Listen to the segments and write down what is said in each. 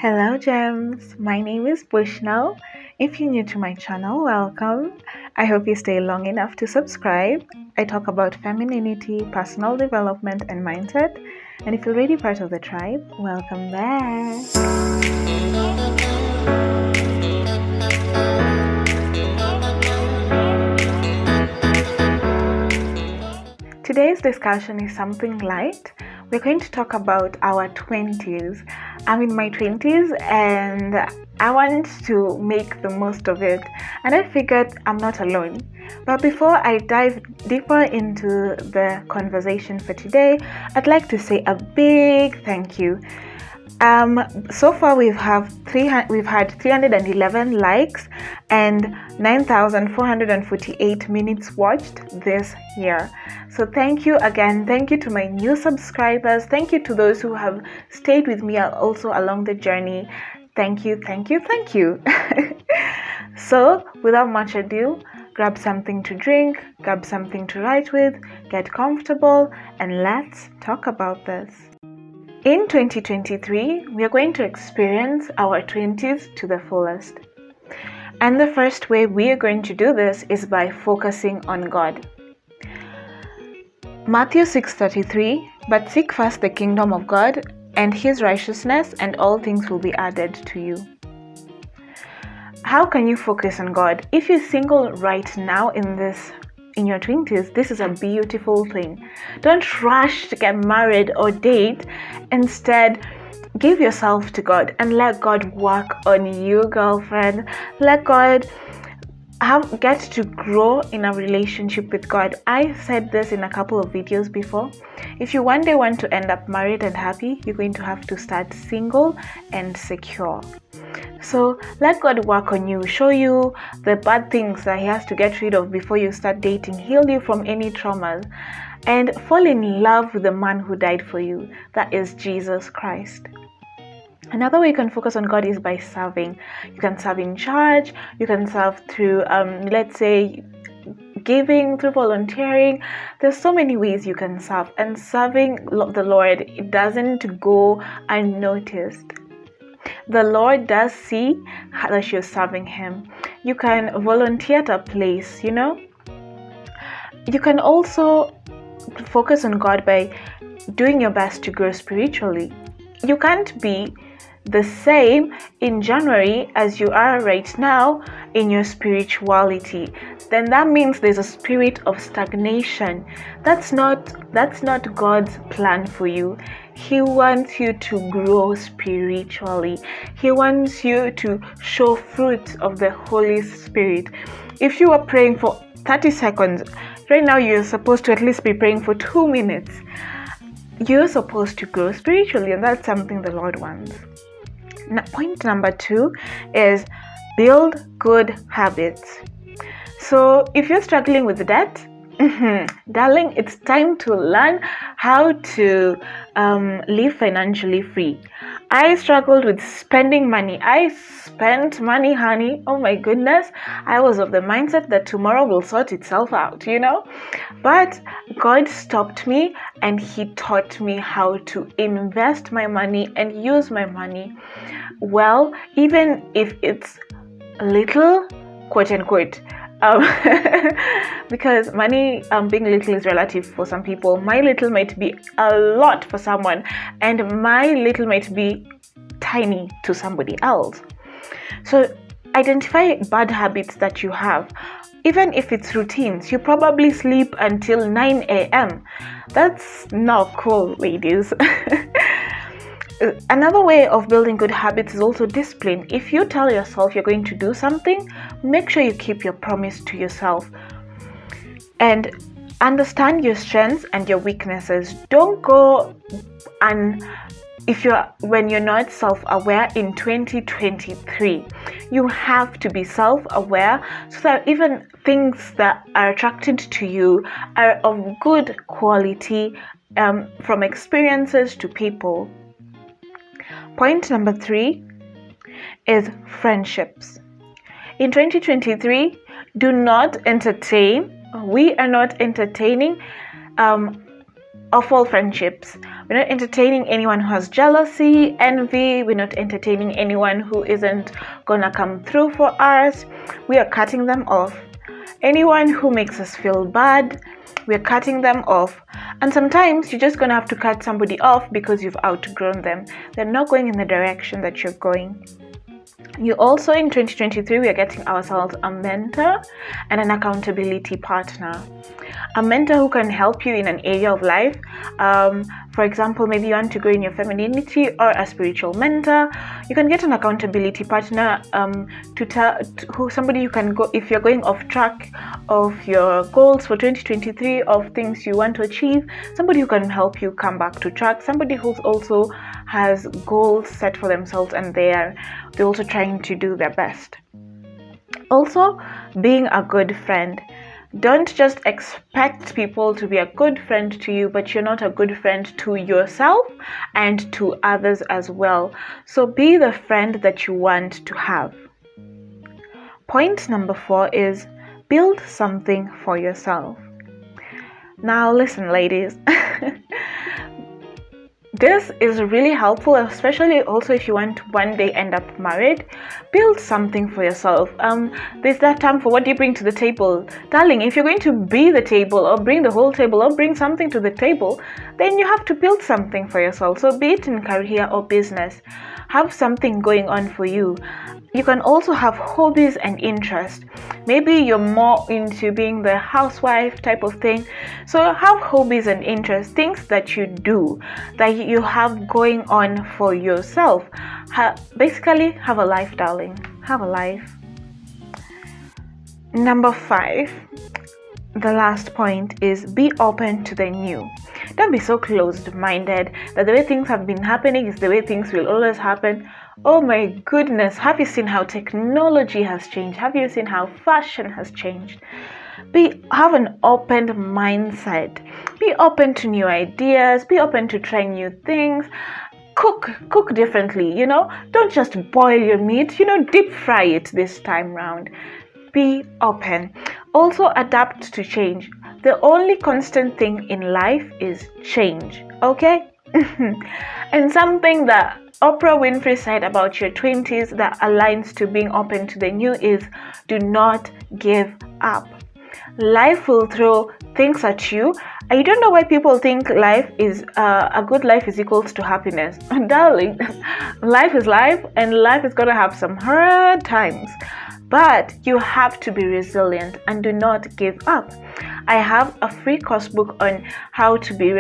Hello gems, my name is Bushnell. If you're new to my channel, welcome. I hope you stay long enough to subscribe. I talk about femininity, personal development and mindset. And if you're already part of the tribe, welcome back. Today's discussion is something light. We're going to talk about our 20s. I'm in my 20s and I want to make the most of it. And I figured I'm not alone. But before I dive deeper into the conversation for today, I'd like to say a big thank you. So far we've had 311 likes and 9,448 minutes watched this year. So thank you again. Thank you to my new subscribers. Thank you to those who have stayed with me also along the journey. Thank you. So without much ado, grab something to drink, grab something to write with, get comfortable, and let's talk about this. In 2023, we are going to experience our 20s to the fullest. And the first way we are going to do this is by focusing on God. Matthew 6:33, but seek first the kingdom of God and His righteousness, and all things will be added to you. How can you focus on God? If you're single right now in your 20s, this is a beautiful thing. Don't rush to get married or date. Instead, give yourself to God and let God work on you, girlfriend. Let God get to grow in a relationship with God. I said this in a couple of videos before. If you one day want to end up married and happy, you're going to have to start single and secure. So let God work on you, show you the bad things that He has to get rid of before you start dating, heal you from any traumas, and fall in love with the man who died for you. That is Jesus Christ. Another way you can focus on God is by serving. You can serve in church, you can serve through, let's say, giving, through volunteering. There's so many ways you can serve, and serving the Lord, it doesn't go unnoticed. The Lord does see that you're serving Him. You can volunteer at a place, You can also focus on God by doing your best to grow spiritually. You can't be the same in January as you are right now in your spirituality. Then that means there's a spirit of stagnation. That's not God's plan for you. He wants you to grow spiritually. He wants you to show fruit of the Holy Spirit. If you are praying for 30 seconds, right now you're supposed to at least be praying for 2 minutes. You're supposed to grow spiritually, and that's something the Lord wants. Point number 2 is build good habits. So if you're struggling with debt, darling, it's time to learn how to live financially free. I struggled with spending money. I spent money, honey. Oh my goodness. I was of the mindset that tomorrow will sort itself out, But God stopped me and He taught me how to invest my money and use my money well, even if it's little, quote unquote. Because money being little is relative for some people. My little might be a lot for someone, and my little might be tiny to somebody else. So identify bad habits that you have. Even if it's routines, you probably sleep until 9 a.m. That's not cool, ladies. Another way of building good habits is also discipline. If you tell yourself you're going to do something, make sure you keep your promise to yourself. And understand your strengths and your weaknesses. Don't go when you're not self-aware in 2023. You have to be self-aware so that even things that are attracted to you are of good quality, from experiences to people. Point number 3 is friendships. In 2023, do not entertain. We are not entertaining of all friendships. We're not entertaining anyone who has jealousy, envy. We're not entertaining anyone who isn't gonna come through for us. We are cutting them off. Anyone who makes us feel bad, we're cutting them off. And sometimes you're just gonna have to cut somebody off because you've outgrown them. They're not going in the direction that you're going. You also, in 2023, we are getting ourselves a mentor and an accountability partner. A mentor who can help you in an area of life. For example, maybe you want to grow in your femininity, or a spiritual mentor. You can get an accountability partner somebody you can go if you're going off track of your goals for 2023, of things you want to achieve. Somebody who can help you come back to track. Somebody who also has goals set for themselves and they're also trying to do their best. Also, being a good friend. Don't just expect people to be a good friend to you, but you're not a good friend to yourself and to others as well. So be the friend that you want to have. Point number 4 is build something for yourself. Now listen, ladies. This is really helpful, especially also if you want to one day end up married. Build something for yourself. There's that term for what do you bring to the table. Darling, if you're going to be the table or bring the whole table or bring something to the table, then you have to build something for yourself. So be it in career or business, have something going on for you. You can also have hobbies and interests. Maybe you're more into being the housewife type of thing. So have hobbies and interests, things that you do, that you have going on for yourself. Basically, have a life, darling. Have a life. Number 5, the last point is be open to the new. Don't be so closed-minded that the way things have been happening is the way things will always happen. Oh my goodness, have you seen how technology has changed? Have you seen how fashion has changed? Have an open mindset. Be open to new ideas. Be open to trying new things. Cook differently, Don't just boil your meat, deep fry it this time round. Be open. Also adapt to change. The only constant thing in life is change, okay? And something that Oprah Winfrey said about your 20s that aligns to being open to the new is do not give up. Life will throw things at you. I don't know why people think life is a good life is equals to happiness. Darling, life is life, and life is going to have some hard times. But you have to be resilient and do not give up. I have a free course book on how to be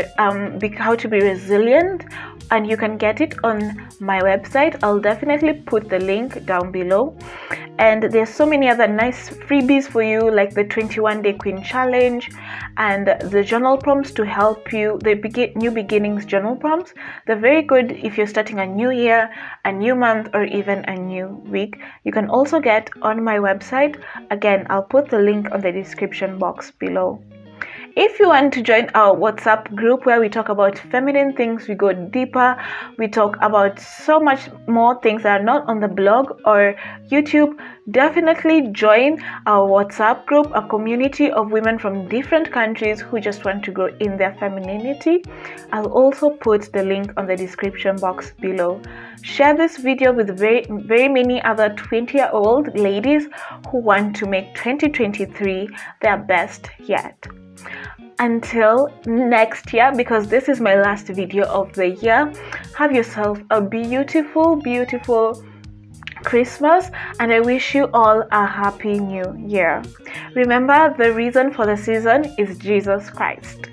resilient, and you can get it on my website. I'll definitely put the link down below. And there's so many other nice freebies for you, like the 21-day Queen Challenge and the journal prompts to help you, the new beginnings journal prompts. They're very good if you're starting a new year, a new month, or even a new week. You can also get on my website. Again, I'll put the link on the description box below. If you want to join our WhatsApp group where we talk about feminine things, we go deeper, we talk about so much more things that are not on the blog or YouTube, definitely join our WhatsApp group, a community of women from different countries who just want to grow in their femininity. I'll also put the link on the description box below. Share this video with very, very many other 20-year-old ladies who want to make 2023 their best yet. Until next year, because this is my last video of the year, have yourself a beautiful, beautiful Christmas, and I wish you all a happy new year. Remember, the reason for the season is Jesus Christ.